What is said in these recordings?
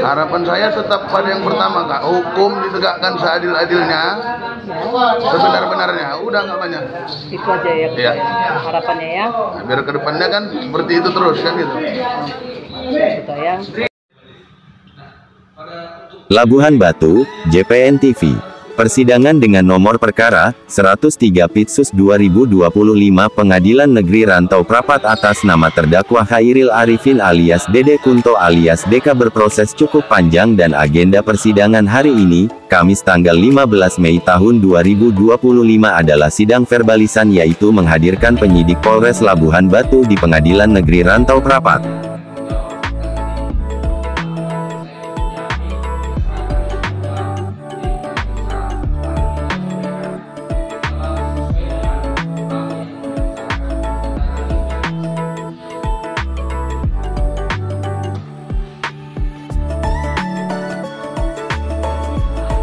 Harapan saya tetap pada yang pertama, Kak. Hukum ditegakkan seadil-adilnya, sebenar-benarnya. Udah nggak banyak. Itu aja ya, Iya. harapannya ya. Nah, biar kedepannya kan seperti itu terus kan gitu. Gitu ya. Labuhan Batu, JPN TV. Persidangan dengan nomor perkara 103 Pitsus 2025 Pengadilan Negeri Rantau Prapat atas nama terdakwa Khairil Arifin alias Dede Kunto alias Deka berproses cukup panjang dan agenda persidangan hari ini, Kamis tanggal 15 Mei tahun 2025 adalah sidang verbalisan, yaitu menghadirkan penyidik Polres Labuhan Batu di Pengadilan Negeri Rantau Prapat.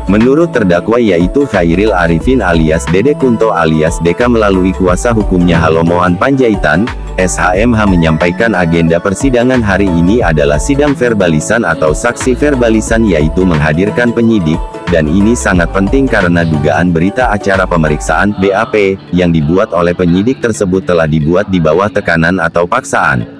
Menurut terdakwa yaitu Khairil Arifin alias Dede Kunto alias Deka melalui kuasa hukumnya Halomoan Panjaitan, SHMH menyampaikan agenda persidangan hari ini adalah sidang verbalisan atau saksi verbalisan, yaitu menghadirkan penyidik, dan ini sangat penting karena dugaan berita acara pemeriksaan BAP yang dibuat oleh penyidik tersebut telah dibuat di bawah tekanan atau paksaan.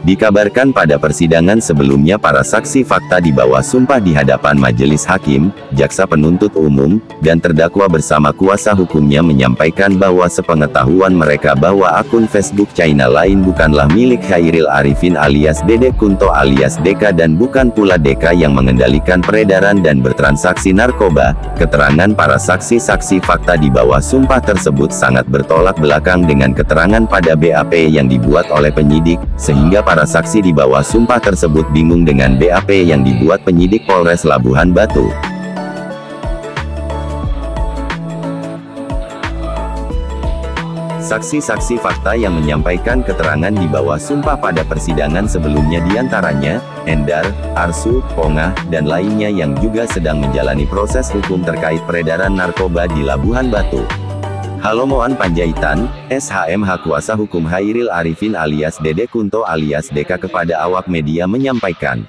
Dikabarkan pada persidangan sebelumnya para saksi fakta di bawah sumpah di hadapan majelis hakim, jaksa penuntut umum, dan terdakwa bersama kuasa hukumnya menyampaikan bahwa sepengetahuan mereka bahwa akun Facebook China lain bukanlah milik Khairil Arifin alias Dede Kunto alias Deka dan bukan pula Deka yang mengendalikan peredaran dan bertransaksi narkoba. Keterangan para saksi-saksi fakta di bawah sumpah tersebut sangat bertolak belakang dengan keterangan pada BAP yang dibuat oleh penyidik, sehingga para saksi di bawah sumpah tersebut bingung dengan BAP yang dibuat penyidik Polres Labuhan Batu. Saksi-saksi fakta yang menyampaikan keterangan di bawah sumpah pada persidangan sebelumnya diantaranya, Endar, Arsu, Pongah, dan lainnya yang juga sedang menjalani proses hukum terkait peredaran narkoba di Labuhan Batu. Halomoan Panjaitan, SHMH kuasa hukum Khairil Arifin alias Dede Kunto alias Deka kepada awak media menyampaikan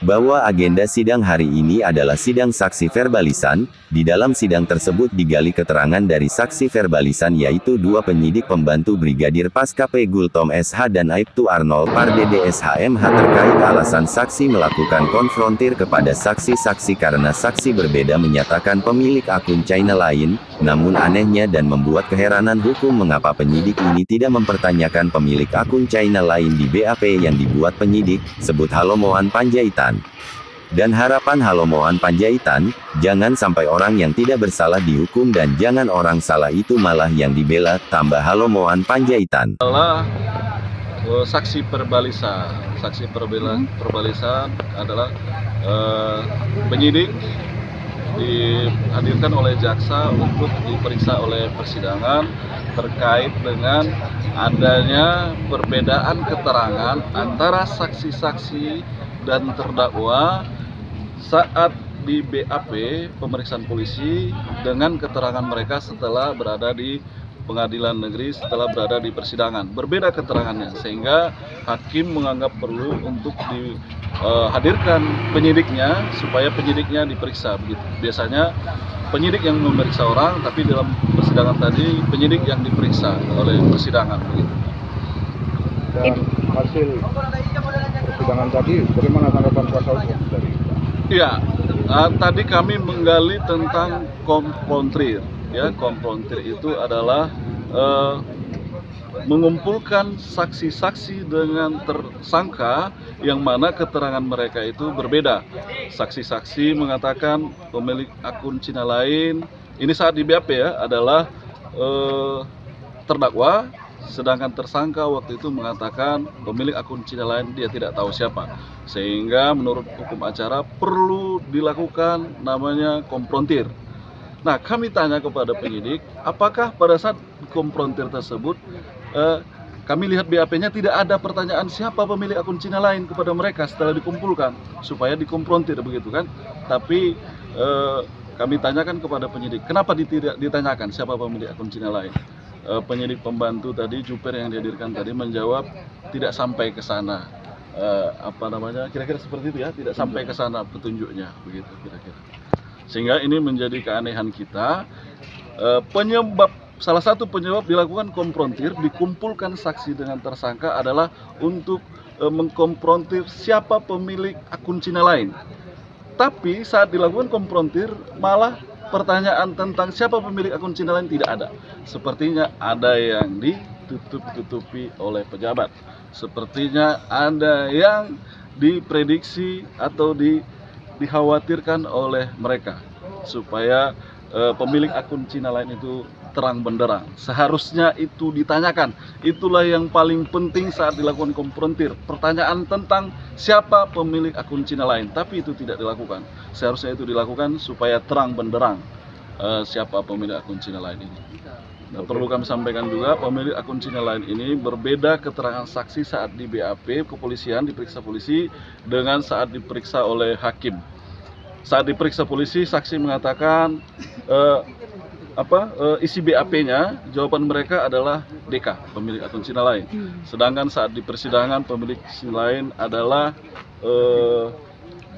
bahwa agenda sidang hari ini adalah sidang saksi verbalisan. Di dalam sidang tersebut digali keterangan dari saksi verbalisan yaitu dua penyidik pembantu Brigadir Paskap Gultom SH dan Aibtu Arnold Pardede SHMH terkait alasan saksi melakukan konfrontir kepada saksi-saksi karena saksi berbeda menyatakan pemilik akun China lain. Namun anehnya dan membuat keheranan hukum mengapa penyidik ini tidak mempertanyakan pemilik akun China lain di BAP yang dibuat penyidik, sebut Halomoan Panjaitan. Dan harapan Halomoan Panjaitan, jangan sampai orang yang tidak bersalah dihukum dan jangan orang salah itu malah yang dibela, tambah Halomoan Panjaitan. Adalah saksi verbalisan. Saksi verbalisan adalah penyidik dihadirkan oleh jaksa untuk diperiksa oleh persidangan terkait dengan adanya perbedaan keterangan antara saksi-saksi dan terdakwa saat di BAP pemeriksaan polisi dengan keterangan mereka setelah berada di pengadilan negeri, setelah berada di persidangan. Berbeda keterangannya, sehingga hakim menganggap perlu untuk dihadirkan penyidiknya supaya penyidiknya diperiksa. Begitu. Biasanya penyidik yang memeriksa orang, tapi dalam persidangan tadi penyidik yang diperiksa oleh persidangan. Begitu. Dan hasil persidangan tadi, bagaimana tanggapan kuasa hukum dari? Iya, tadi kami menggali tentang konfrontir. Ya, konfrontir itu adalah mengumpulkan saksi-saksi dengan tersangka yang mana keterangan mereka itu berbeda. Saksi-saksi mengatakan pemilik akun Cina lain, ini saat di BAP ya, adalah terdakwa, sedangkan tersangka waktu itu mengatakan pemilik akun Cina lain dia tidak tahu siapa. Sehingga menurut hukum acara perlu dilakukan namanya konfrontir. Nah, kami tanya kepada penyidik, apakah pada saat konfrontir tersebut, kami lihat BAP-nya tidak ada pertanyaan siapa pemilik akun Cina lain kepada mereka setelah dikumpulkan, supaya dikonfrontir begitu kan. Tapi kami tanyakan kepada penyidik, kenapa tidak ditanyakan siapa pemilik akun Cina lain? Penyidik pembantu tadi, Juper yang dihadirkan tadi menjawab tidak sampai ke sana. Kira-kira seperti itu ya, tidak sampai ke sana petunjuknya, begitu kira-kira. Sehingga ini menjadi keanehan kita. Salah satu penyebab dilakukan konfrontir, dikumpulkan saksi dengan tersangka adalah untuk mengkonfrontir siapa pemilik akun Cina lain. Tapi saat dilakukan konfrontir, malah pertanyaan tentang siapa pemilik akun Cina lain tidak ada. Sepertinya ada yang ditutup-tutupi oleh pejabat. Sepertinya ada yang diprediksi atau dikhawatirkan oleh mereka supaya pemilik akun Cina lain itu terang benderang. Seharusnya itu ditanyakan. Itulah yang paling penting saat dilakukan konfrontir. Pertanyaan tentang siapa pemilik akun Cina lain. Tapi itu tidak dilakukan. Seharusnya itu dilakukan supaya terang benderang siapa pemilik akun Cina lain ini. Nah, perlu kami sampaikan juga, pemilik akun Cina lain ini berbeda keterangan saksi saat di BAP kepolisian, diperiksa polisi, dengan saat diperiksa oleh hakim. Saat diperiksa polisi, saksi mengatakan isi BAP-nya, jawaban mereka adalah DK, pemilik akun Cina lain. Sedangkan saat di persidangan, pemilik Cina lain adalah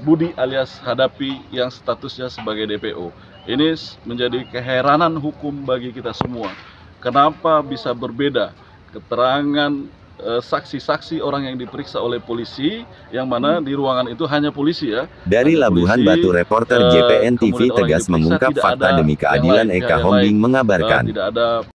Budi alias Hadapi yang statusnya sebagai DPO. Ini menjadi keheranan hukum bagi kita semua. Kenapa bisa berbeda keterangan saksi-saksi orang yang diperiksa oleh polisi, yang mana di ruangan itu hanya polisi ya. Dari Labuhan Batu, reporter JPN TV tegas mengungkap fakta demi keadilan. Eka Hombing mengabarkan. Tidak ada